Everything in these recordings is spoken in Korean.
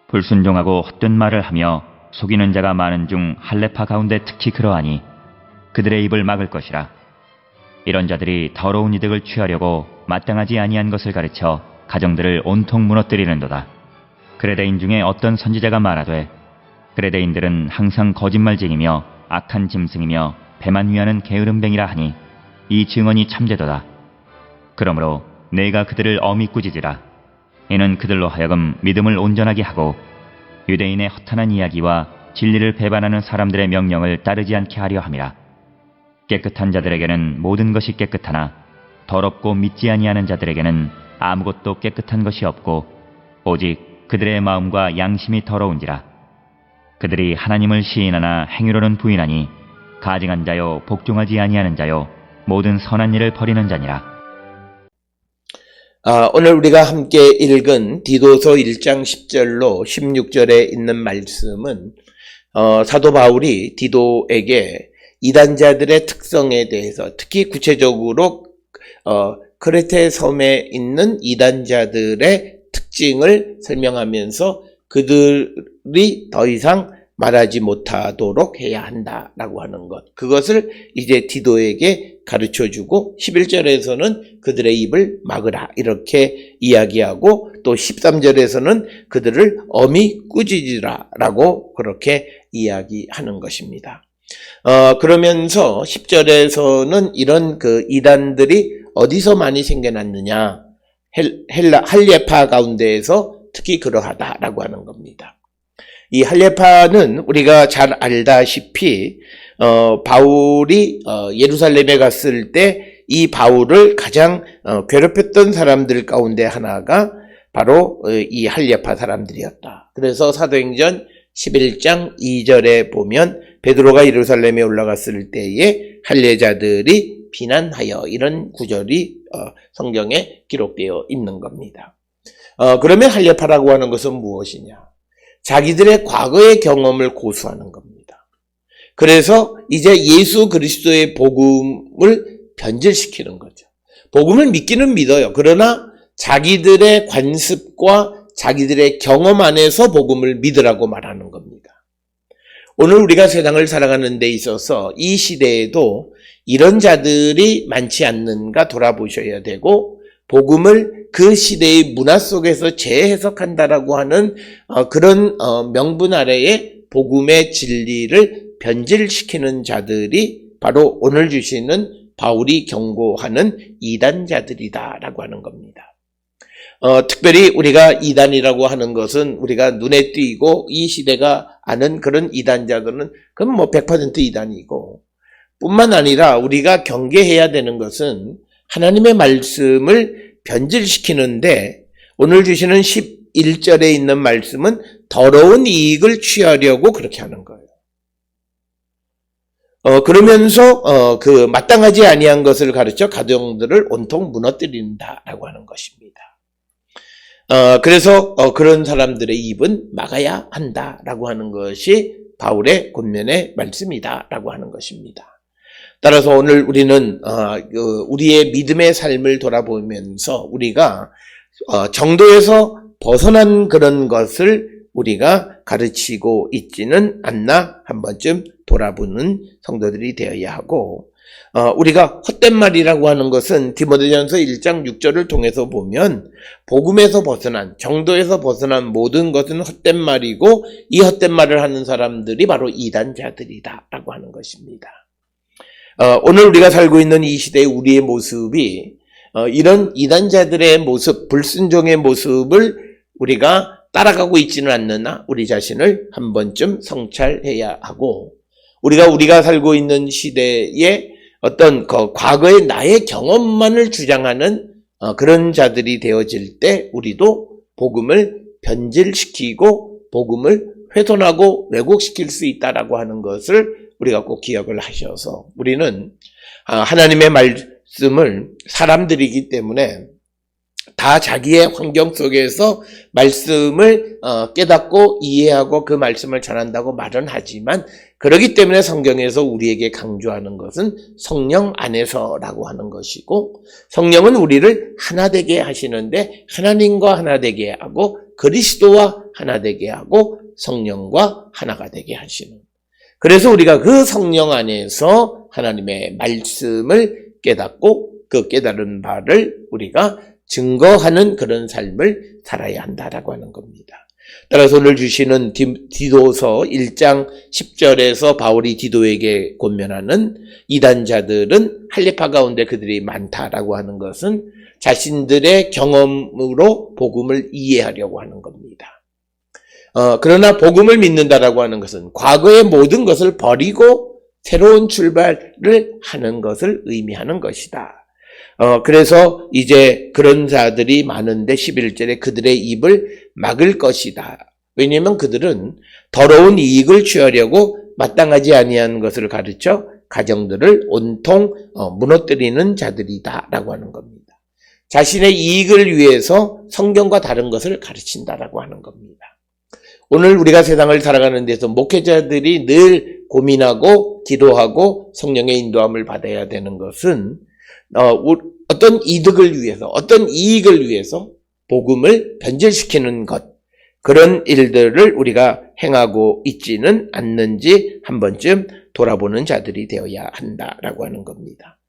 불순종하고 헛된 말을 하며 속이는 자가 많은 중 할례파 가운데 특히 그러하니 그들의 입을 막을 것이라. 이런 자들이 더러운 이득을 취하려고 마땅하지 아니한 것을 가르쳐 가정들을 온통 무너뜨리는도다. 그레데인 중에 어떤 선지자가 말하되 그레데인들은 항상 거짓말쟁이며 악한 짐승이며 배만 위하는 게으름뱅이라 하니 이 증언이 참되도다. 그러므로 내가 그들을 엄히 꾸짖으라. 이는 그들로 하여금 믿음을 온전하게 하고 유대인의 허탄한 이야기와 진리를 배반하는 사람들의 명령을 따르지 않게 하려 함이라. 깨끗한 자들에게는 모든 것이 깨끗하나 더럽고 믿지 아니하는 자들에게는 아무것도 깨끗한 것이 없고 오직 그들의 마음과 양심이 더러운지라. 그들이 하나님을 시인하나 행위로는 부인하니 가증한 자요 복종하지 아니하는 자요 모든 선한 일을 버리는 자니라. 오늘 우리가 함께 읽은 디도서 1장 10절로 16절에 있는 말씀은 사도 바울이 디도에게 이단자들의 특성에 대해서 특히 구체적으로 크레테 섬에 있는 이단자들의 특징을 설명하면서 그들이 더 이상 말하지 못하도록 해야 한다라고 하는 것. 그것을 이제 디도에게 가르쳐주고 11절에서는 그들의 입을 막으라 이렇게 이야기하고 또 13절에서는 그들을 엄히 꾸짖으라 라고 그렇게 이야기하는 것입니다. 그러면서 10절에서는 이런 그 이단들이 어디서 많이 생겨났느냐, 할례파 가운데에서 특히 그러하다라고 하는 겁니다. 이 할례파는 우리가 잘 알다시피 바울이 예루살렘에 갔을 때 이 바울을 가장 괴롭혔던 사람들 가운데 하나가 바로 이 할례파 사람들이었다. 그래서 사도행전 11장 2절에 보면 베드로가 예루살렘에 올라갔을 때에 할례자들이 비난하여 이런 구절이 성경에 기록되어 있는 겁니다. 그러면 할례파라고 하는 것은 무엇이냐? 자기들의 과거의 경험을 고수하는 겁니다. 그래서 이제 예수 그리스도의 복음을 변질시키는 거죠. 복음을 믿기는 믿어요. 그러나 자기들의 관습과 자기들의 경험 안에서 복음을 믿으라고 말하는 겁니다. 오늘 우리가 세상을 살아가는 데 있어서 이 시대에도 이런 자들이 많지 않는가 돌아보셔야 되고 복음을 그 시대의 문화 속에서 재해석한다라고 하는 그런 명분 아래에 복음의 진리를 변질시키는 자들이 바로 오늘 주시는 바울이 경고하는 이단자들이다라고 하는 겁니다. 특별히 우리가 이단이라고 하는 것은 우리가 눈에 띄고 이 시대가 아는 그런 이단자들은 그건 뭐 100% 이단이고 뿐만 아니라 우리가 경계해야 되는 것은 하나님의 말씀을 변질시키는데 오늘 주시는 11절에 있는 말씀은 더러운 이익을 취하려고 그렇게 하는 거예요. 그러면서 그 마땅하지 아니한 것을 가르쳐 가정들을 온통 무너뜨린다라고 하는 것입니다. 그래서 그런 사람들의 입은 막아야 한다라고 하는 것이 바울의 권면의 말씀이다라고 하는 것입니다. 따라서 오늘 우리는 우리의 믿음의 삶을 돌아보면서 우리가 정도에서 벗어난 그런 것을 우리가 가르치고 있지는 않나 한 번쯤 돌아보는 성도들이 되어야 하고 우리가 헛된 말이라고 하는 것은 디모데전서 1장 6절을 통해서 보면 복음에서 벗어난 정도에서 벗어난 모든 것은 헛된 말이고 이 헛된 말을 하는 사람들이 바로 이단자들이다라고 하는 것입니다. 오늘 우리가 살고 있는 이 시대의 우리의 모습이 이런 이단자들의 모습, 불순종의 모습을 우리가 따라가고 있지는 않느나 우리 자신을 한 번쯤 성찰해야 하고 우리가 살고 있는 시대에 어떤 과거의 나의 경험만을 주장하는 그런 자들이 되어질 때 우리도 복음을 변질시키고 복음을 훼손하고 왜곡시킬 수 있다라고 하는 것을 우리가 꼭 기억을 하셔서 우리는 하나님의 말씀을 사람들이기 때문에 다 자기의 환경 속에서 말씀을 깨닫고 이해하고 그 말씀을 전한다고 말은 하지만 그렇기 때문에 성경에서 우리에게 강조하는 것은 성령 안에서라고 하는 것이고 성령은 우리를 하나 되게 하시는데 하나님과 하나 되게 하고 그리스도와 하나 되게 하고 성령과 하나가 되게 하시는 그래서 우리가 그 성령 안에서 하나님의 말씀을 깨닫고 그 깨달은 바를 우리가 증거하는 그런 삶을 살아야 한다라고 하는 겁니다. 따라서 오늘 주시는 디도서 1장 10절에서 바울이 디도에게 권면하는 이단자들은 할례파 가운데 그들이 많다라고 하는 것은 자신들의 경험으로 복음을 이해하려고 하는 겁니다. 그러나 복음을 믿는다라고 하는 것은 과거의 모든 것을 버리고 새로운 출발을 하는 것을 의미하는 것이다. 그래서 이제 그런 자들이 많은데 11절에 그들의 입을 막을 것이다. 왜냐하면 그들은 더러운 이익을 취하려고 마땅하지 아니한 것을 가르쳐 가정들을 온통 무너뜨리는 자들이다라고 하는 겁니다. 자신의 이익을 위해서 성경과 다른 것을 가르친다라고 하는 겁니다. 오늘 우리가 세상을 살아가는 데서 목회자들이 늘 고민하고 기도하고 성령의 인도함을 받아야 되는 것은 어떤 이득을 위해서, 어떤 이익을 위해서 복음을 변질시키는 것, 그런 일들을 우리가 행하고 있지는 않는지 한 번쯤 돌아보는 자들이 되어야 한다라고 하는 겁니다.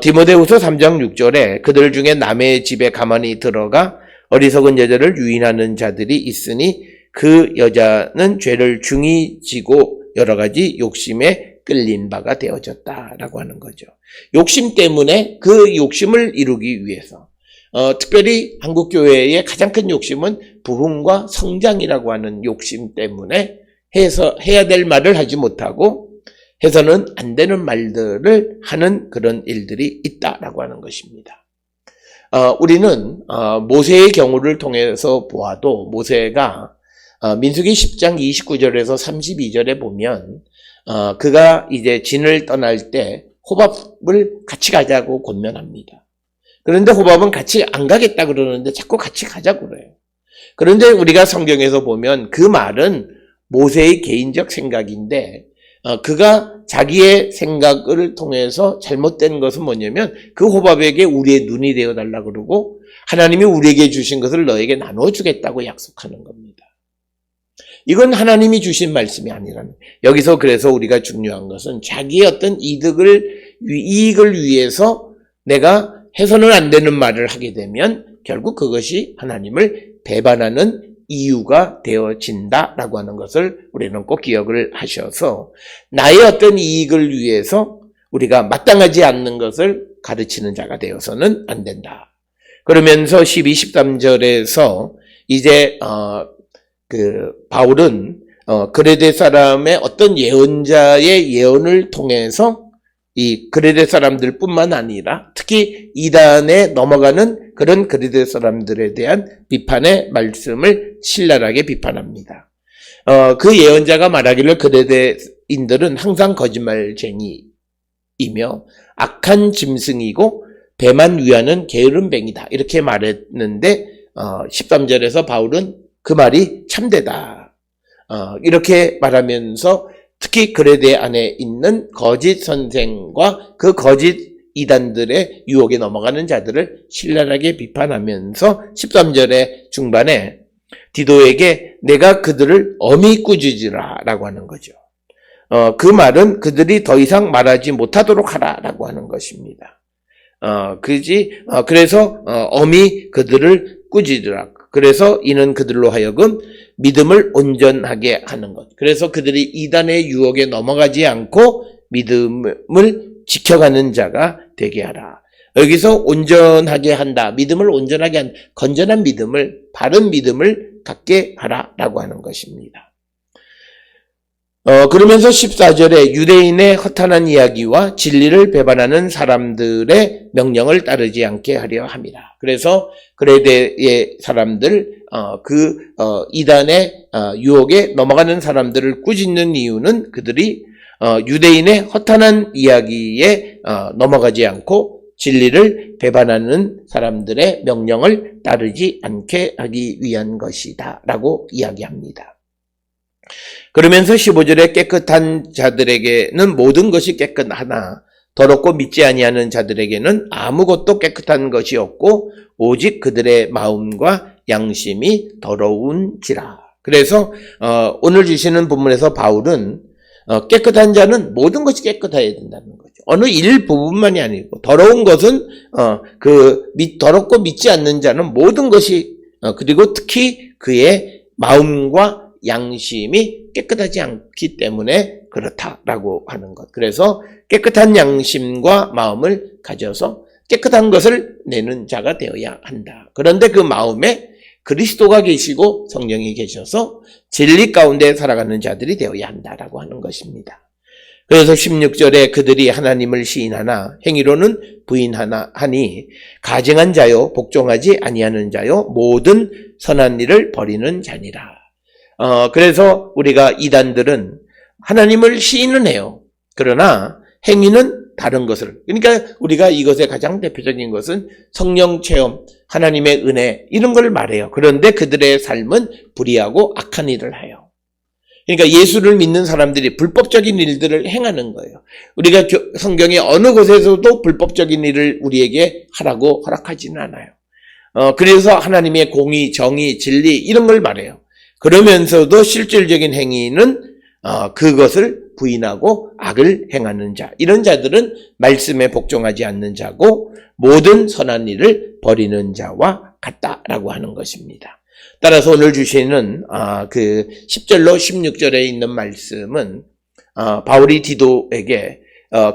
디모데후서 3장 6절에 그들 중에 남의 집에 가만히 들어가 어리석은 여자를 유인하는 자들이 있으니 그 여자는 죄를 중히 지고 여러 가지 욕심에 끌린 바가 되어졌다라고 하는 거죠. 욕심 때문에 그 욕심을 이루기 위해서 특별히 한국교회의 가장 큰 욕심은 부흥과 성장이라고 하는 욕심 때문에 해야 될 말을 하지 못하고 해서는 안 되는 말들을 하는 그런 일들이 있다라고 하는 것입니다. 우리는 모세의 경우를 통해서 보아도 모세가 민수기 10장 29절에서 32절에 보면 그가 이제 진을 떠날 때 호밥을 같이 가자고 권면합니다. 그런데 호밥은 같이 안 가겠다 그러는데 자꾸 같이 가자고 그래요. 그런데 우리가 성경에서 보면 그 말은 모세의 개인적 생각인데 그가 자기의 생각을 통해서 잘못된 것은 뭐냐면 그 호밥에게 우리의 눈이 되어달라 그러고 하나님이 우리에게 주신 것을 너에게 나눠주겠다고 약속하는 겁니다. 이건 하나님이 주신 말씀이 아니라는 여기서 그래서 우리가 중요한 것은 자기의 어떤 이익을 위해서 내가 해서는 안 되는 말을 하게 되면 결국 그것이 하나님을 배반하는 이유가 되어진다라고 하는 것을 우리는 꼭 기억을 하셔서 나의 어떤 이익을 위해서 우리가 마땅하지 않는 것을 가르치는 자가 되어서는 안 된다. 그러면서 12, 13절에서 이제 바울은 그레데 사람의 어떤 예언자의 예언을 통해서 이 그레데 사람들뿐만 아니라 특히 이단에 넘어가는 그런 그레데 사람들에 대한 비판의 말씀을 신랄하게 비판합니다. 그 예언자가 말하기를 그레데인들은 항상 거짓말쟁이이며 악한 짐승이고 배만 위하는 게으름뱅이다 이렇게 말했는데 13절에서 바울은 그 말이 참되다. 이렇게 말하면서 특히 그레데 안에 있는 거짓 선생과 그 거짓 이단들의 유혹에 넘어가는 자들을 신랄하게 비판하면서 13절의 중반에 디도에게 내가 그들을 엄히 꾸짖으라 라고 하는 거죠. 그 말은 그들이 더 이상 말하지 못하도록 하라 라고 하는 것입니다. 그래서 엄히 그들을 꾸짖으라. 그래서 이는 그들로 하여금 믿음을 온전하게 하는 것. 그래서 그들이 이단의 유혹에 넘어가지 않고 믿음을 지켜가는 자가 되게 하라. 여기서 온전하게 한다. 믿음을 온전하게 한다. 건전한 믿음을, 바른 믿음을 갖게 하라라고 하는 것입니다. 그러면서 14절에 유대인의 허탄한 이야기와 진리를 배반하는 사람들의 명령을 따르지 않게 하려 함이라. 그래서 그레데의 사람들, 이단의 유혹에 넘어가는 사람들을 꾸짖는 이유는 그들이 유대인의 허탄한 이야기에 넘어가지 않고 진리를 배반하는 사람들의 명령을 따르지 않게 하기 위한 것이다 라고 이야기합니다. 그러면서 15절에 깨끗한 자들에게는 모든 것이 깨끗하나 더럽고 믿지 아니하는 자들에게는 아무것도 깨끗한 것이 없고 오직 그들의 마음과 양심이 더러운지라. 그래서 오늘 주시는 본문에서 바울은 깨끗한 자는 모든 것이 깨끗해야 된다는 거죠. 어느 일부분만이 아니고 더러운 것은 더럽고 믿지 않는 자는 모든 것이 그리고 특히 그의 마음과 양심이 깨끗하지 않기 때문에 그렇다라고 하는 것. 그래서 깨끗한 양심과 마음을 가져서 깨끗한 것을 내는 자가 되어야 한다. 그런데 그 마음에 그리스도가 계시고 성령이 계셔서 진리 가운데 살아가는 자들이 되어야 한다라고 하는 것입니다. 그래서 16절에 그들이 하나님을 시인하나 행위로는 부인하나 하니 가증한 자요 복종하지 아니하는 자요 모든 선한 일을 버리는 자니라. 그래서 우리가 이단들은 하나님을 시인은 해요. 그러나 행위는 다른 것을. 그러니까 우리가 이것의 가장 대표적인 것은 성령 체험, 하나님의 은혜 이런 걸 말해요. 그런데 그들의 삶은 불의하고 악한 일을 해요. 그러니까 예수를 믿는 사람들이 불법적인 일들을 행하는 거예요. 우리가 성경의 어느 곳에서도 불법적인 일을 우리에게 하라고 허락하지는 않아요. 그래서 하나님의 공의, 정의, 진리 이런 걸 말해요. 그러면서도 실질적인 행위는 그것을 부인하고 악을 행하는 자, 이런 자들은 말씀에 복종하지 않는 자고 모든 선한 일을 버리는 자와 같다라고 하는 것입니다. 따라서 오늘 주시는 그 10절로 16절에 있는 말씀은 바울이 디도에게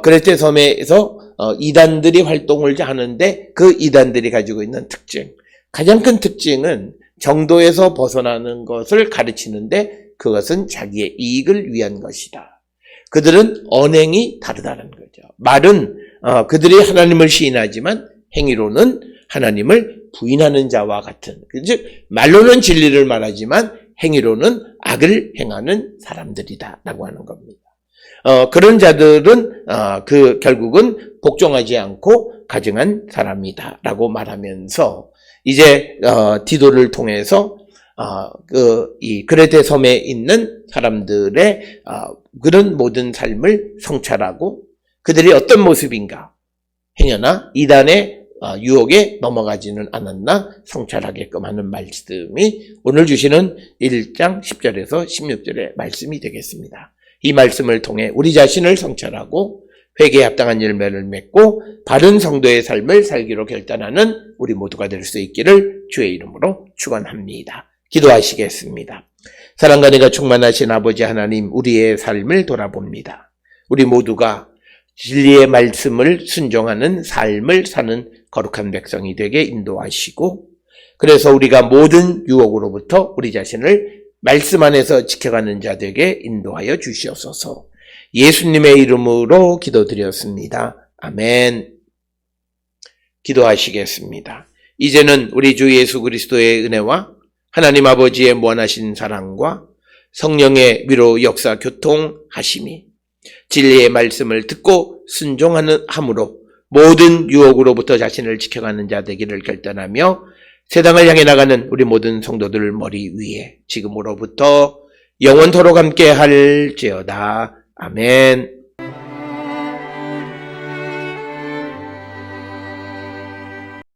그레테 섬에서 이단들이 활동을 하는데 그 이단들이 가지고 있는 특징, 가장 큰 특징은 정도에서 벗어나는 것을 가르치는데 그것은 자기의 이익을 위한 것이다. 그들은 언행이 다르다는 거죠. 말은 그들이 하나님을 시인하지만 행위로는 하나님을 부인하는 자와 같은, 즉 말로는 진리를 말하지만 행위로는 악을 행하는 사람들이다라고 하는 겁니다. 그런 자들은 결국은 복종하지 않고 가증한 사람이다라고 말하면서 이제 디도를 통해서 이 그레테 섬에 있는 사람들의 그런 모든 삶을 성찰하고 그들이 어떤 모습인가 행여나 이단의 유혹에 넘어가지는 않았나 성찰하게끔 하는 말씀이 오늘 주시는 1장 10절에서 16절의 말씀이 되겠습니다. 이 말씀을 통해 우리 자신을 성찰하고 회개에 합당한 열매를 맺고 바른 성도의 삶을 살기로 결단하는 우리 모두가 될 수 있기를 주의 이름으로 축원합니다. 기도하시겠습니다. 사랑과 은혜가 충만하신 아버지 하나님, 우리의 삶을 돌아봅니다. 우리 모두가 진리의 말씀을 순종하는 삶을 사는 거룩한 백성이 되게 인도하시고, 그래서 우리가 모든 유혹으로부터 우리 자신을 말씀 안에서 지켜가는 자 되게 인도하여 주시옵소서. 예수님의 이름으로 기도드렸습니다. 아멘. 기도하시겠습니다. 이제는 우리 주 예수 그리스도의 은혜와 하나님 아버지의 무한하신 사랑과 성령의 위로 역사 교통하심이 진리의 말씀을 듣고 순종하는 함으로 모든 유혹으로부터 자신을 지켜가는 자 되기를 결단하며 세상을 향해 나가는 우리 모든 성도들 머리 위에 지금으로부터 영원토록 함께 할지어다. 아멘.